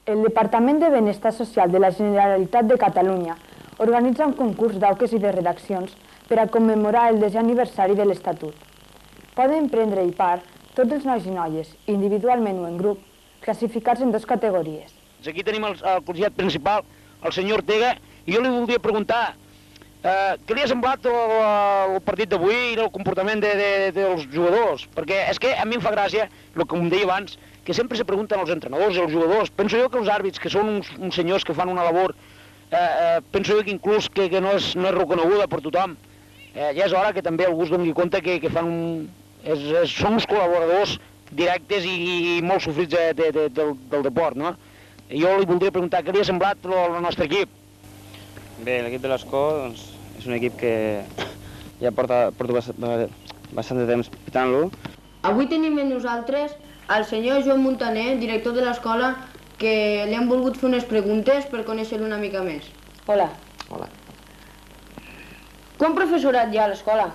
El Departament de Benestar Social de la Generalitat de Catalunya organitza un concurs d'auques i de redaccions per a commemorar el 10è aniversari de l'Estatut. Poden prendre-hi part tots els nois i noies, individualment o en grup, classificats en 2 categories. Aquí tenim el col·legiat principal, el senyor Ortega, i jo li voldria preguntar què li ha semblat el partit d'avui i el comportament dels jugadors? Perquè és que a mi em fa gràcia, com deia abans, que sempre se pregunten els entrenadors i els jugadors. Penso jo que els àrbits, que són uns senyors que fan una labor, penso jo que inclús que no és reconeguda per tothom, ja és hora que també algú es doni compte que són uns col·laboradors directes i molt sofrits del deport, no? Jo li voldria preguntar què li ha semblat el nostre equip. Bé, l'equip de l'Escó és un equip que ja porta bastant de temps pitant-lo. Avui tenim amb nosaltres el senyor Joan Montaner, director de l'escola, que li han volgut fer unes preguntes per conèixer-lo una mica més. Hola. Hola. Quant professorat hi ha a l'escola?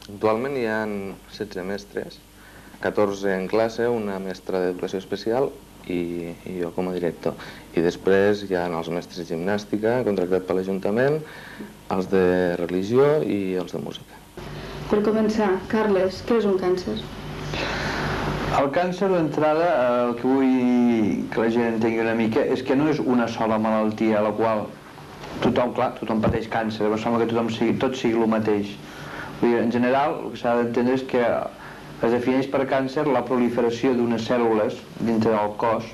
Actualment hi ha 16 mestres, 14 en classe, una mestra d'educació especial i jo com a director. I després hi ha els mestres de gimnàstica, contractat per l'Ajuntament, els de religió i els de música. Per començar, Carles, què és un càncer? El càncer d'entrada, el que vull que la gent entengui una mica, és que no és una sola malaltia a la qual tothom pateix càncer, però sembla que tot sigui el mateix. En general, el que s'ha d'entendre és que es defineix per càncer la proliferació d'unes cèl·lules dintre del cos.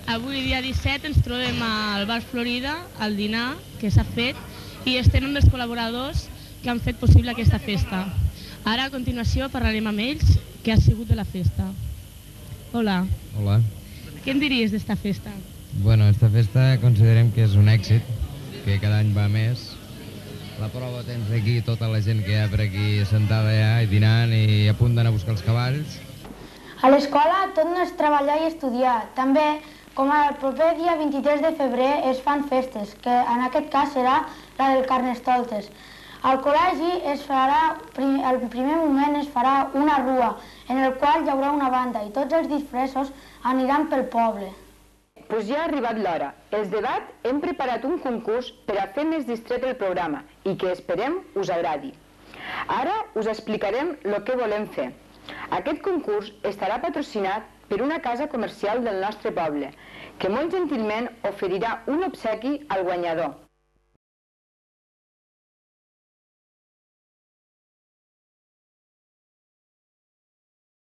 Avui, dia 17, ens trobem al Bar Florida, al dinar que s'ha fet, i estem amb els col·laboradors que han fet possible aquesta festa. Ara, a continuació, parlarem amb ells què ha sigut de la festa. Hola. Hola. Què em diries d'esta festa? Bueno, esta festa considerem que és un èxit, que cada any va més. La prova tens aquí tota la gent que hi ha per aquí sentada ja i dinant i a punt d'anar a buscar els cavalls. A l'escola tot no és treballar i estudiar. També, com el proper dia 23 de febrer, es fan festes, que en aquest cas serà la del Carnestoltes. Al col·legi al primer moment es farà una rua, en el qual hi haurà una banda i tots els disfressos aniran pel poble. Doncs ja ha arribat l'hora. Els d'edat hem preparat un concurs per a fer més distret el programa i que esperem us agradi. Ara us explicarem el que volem fer. Aquest concurs estarà patrocinat per una casa comercial del nostre poble, que molt gentilment oferirà un obsequi al guanyador.